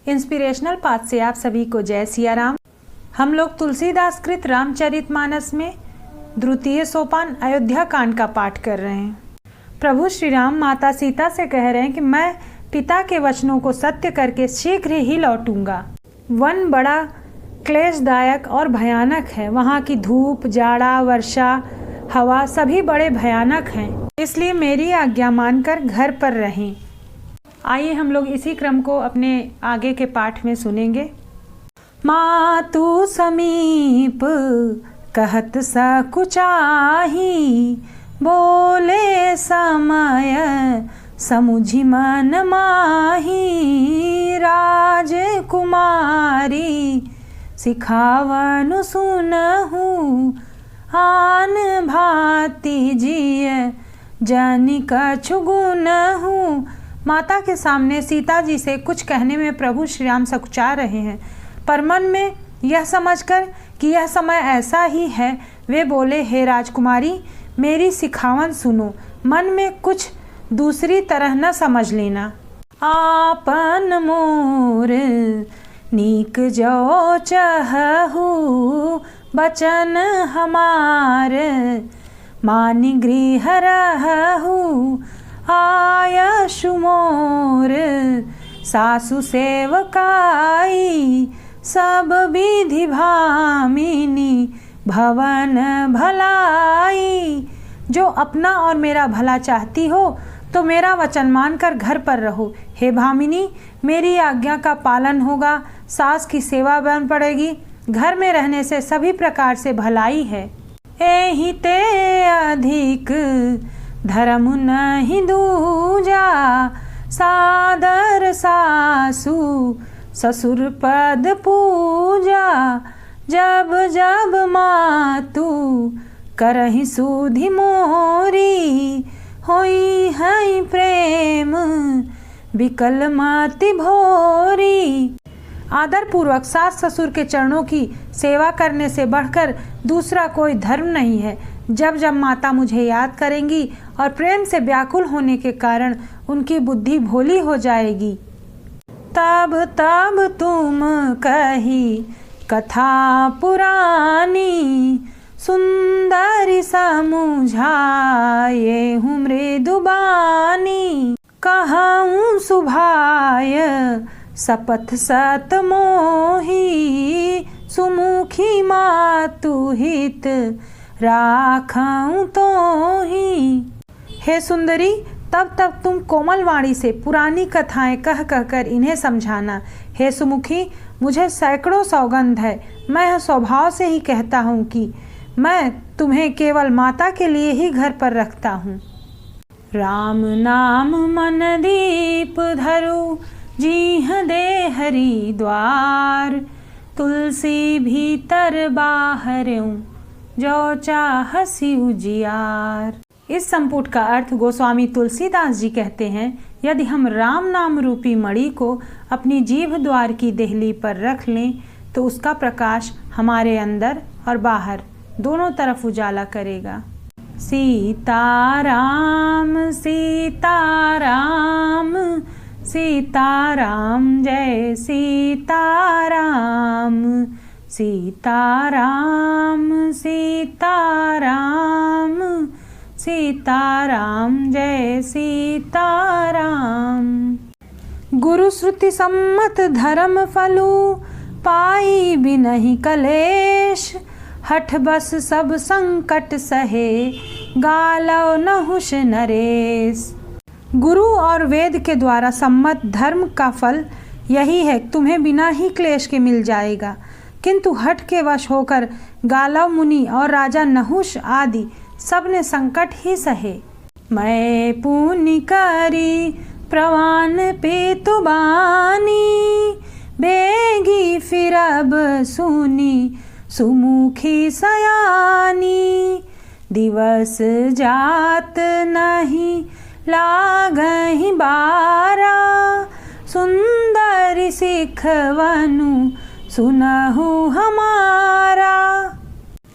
Inspirational path से आप सभी को जय सिया राम। हम लोग तुलसीदास कृत रामचरितमानस में द्वितीय सोपान अयोध्या कांड का पाठ कर रहे हैं। प्रभु श्री राम माता सीता से कह रहे हैं कि मैं पिता के वचनों को सत्य करके शीघ्र ही लौटूंगा। वन बड़ा क्लेशदायक और भयानक है। वहाँ की धूप, जाड़ा, वर्षा, हवा सभी बड़े भयानक हैं, इसलिए मेरी आज्ञा मानकर घर पर रहें। आइए हम लोग इसी क्रम को अपने आगे के पाठ में सुनेंगे। मातु समीप कहत सकुचाही, बोले समय समुझि मन माही। राजकुमारी सिखावन सुनहु, आन भांति जिय जनि कछु गुनहु। माता के सामने सीता जी से कुछ कहने में प्रभु श्री राम सकुचा रहे हैं, पर मन में यह समझकर कि यह समय ऐसा ही है, वे बोले, हे राजकुमारी मेरी सिखावन सुनो, मन में कुछ दूसरी तरह न समझ लेना। आपन मोर नीक जो चहु, बचन हमार मानि गृह रहु। आयशु मोर सासु सेवकाई, सब विधि भामिनी भवन भलाई। जो अपना और मेरा भला चाहती हो तो मेरा वचन मानकर घर पर रहो। हे भामिनी, मेरी आज्ञा का पालन होगा, सास की सेवा बन पड़ेगी। घर में रहने से सभी प्रकार से भलाई है। एहि ते अधिक धर्म नहीं दूजा, सादर सासु ससुर पद पूजा। जब जब मातु करहि सुधि मोरी, होई है प्रेम विकल मति भोरी। आदर पूर्वक सास ससुर के चरणों की सेवा करने से बढ़कर दूसरा कोई धर्म नहीं है। जब जब माता मुझे याद करेंगी और प्रेम से व्याकुल होने के कारण उनकी बुद्धि भोली हो जाएगी, तब तब तुम कही कथा पुरानी। सुंदरी समुझाए हूँ मृदुबानी, कहूँ सुभाय सपथ सत मोही। सुमुखी मातु हित राखूं तो ही। हे सुंदरी, तब तब तुम कोमल वाणी से पुरानी कथाएं कह कहकर इन्हें समझाना। हे सुमुखी, मुझे सैकड़ों सौगंध है, मैं स्वभाव से ही कहता हूँ कि मैं तुम्हें केवल माता के लिए ही घर पर रखता हूँ। राम नाम मन दीप धरु, जीह दे हरि द्वार। तुलसी भीतर बाहरऊं, जो चाहसी उजियार। इस संपुट का अर्थ गोस्वामी तुलसीदास जी कहते हैं, यदि हम राम नाम रूपी मणि को अपनी जीभ द्वार की देहली पर रख लें तो उसका प्रकाश हमारे अंदर और बाहर दोनों तरफ उजाला करेगा। सीताराम सीताराम सीताराम जय सीताराम। सीताराम सीताराम सीताराम जय सीताराम। गुरु श्रुति सम्मत धर्म फलु, पाई बिनहि कलेश। हठ बस सब संकट सहे, गालव नहुष नरेश। गुरु और वेद के द्वारा सम्मत धर्म का फल यही है, तुम्हें बिना ही क्लेश के मिल जाएगा। किंतु हठ के वश होकर गालव मुनि और राजा नहुष आदि सबने संकट ही सहे। मैं पुण्य करी प्रवान पेतु बानी, बेगी फिरब सुनी सुमुखी सयानी। दिवस जात नहीं लागहि बारा, सुंदरी सिखवनु सुनहु हमारा।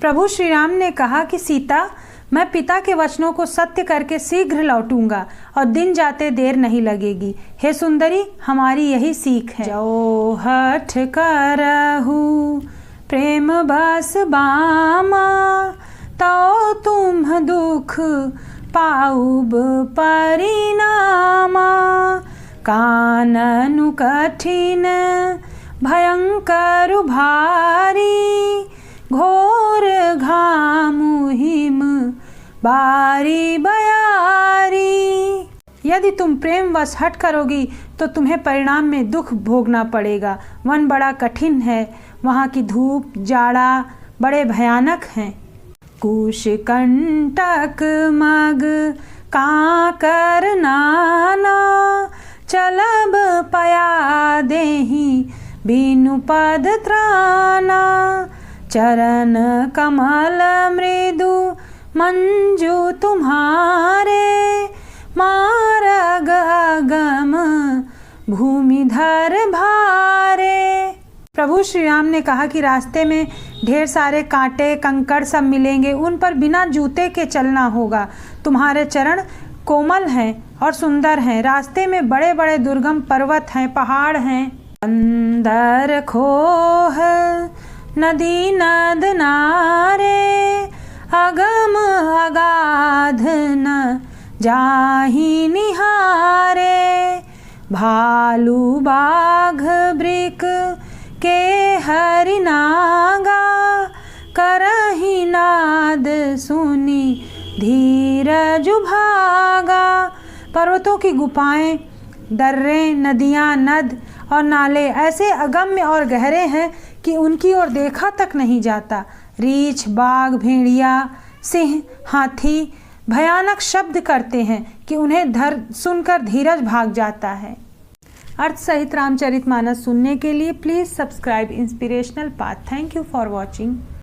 प्रभु श्री राम ने कहा कि सीता, मैं पिता के वचनों को सत्य करके शीघ्र लौटूंगा और दिन जाते देर नहीं लगेगी। हे सुंदरी, हमारी यही सीख है। जो हठ करहु प्रेम बस बामा, तो तुम दुख पाउब परिणामा। काननु कठिन भयंकर भारी, घोर घामु हिम बारी बयारी। यदि तुम प्रेम वश हट करोगी तो तुम्हें परिणाम में दुख भोगना पड़ेगा। वन बड़ा कठिन है, वहाँ की धूप जाड़ा बड़े भयानक हैं। कुश कंटक मग काकर नाना, चलब पया देहि बीनु पद त्राना। चरण कमल मृदु मंजू तुम्हारे, मार्ग अगम भूमिधर भारे। प्रभु श्री राम ने कहा कि रास्ते में ढेर सारे कांटे कंकड़ सब मिलेंगे, उन पर बिना जूते के चलना होगा। तुम्हारे चरण कोमल हैं और सुंदर हैं। रास्ते में बड़े बड़े दुर्गम पर्वत हैं, पहाड़ हैं। अंदर खोह नदी नद नारे, अगम अगाध न जाहि निहारे। भालू बाघ ब्रिक के हरिनागा, करहि नाद सुनी धीरज भागा। पर्वतों की गुफाएं, दर्रे, नदियाँ, नद और नाले ऐसे अगम्य और गहरे हैं कि उनकी ओर देखा तक नहीं जाता। रीछ, बाघ, भेड़िया, सिंह, हाथी भयानक शब्द करते हैं कि उन्हें सुनकर धीरज भाग जाता है। अर्थ सहित रामचरितमानस सुनने के लिए please subscribe inspirational path. Thank you for watching.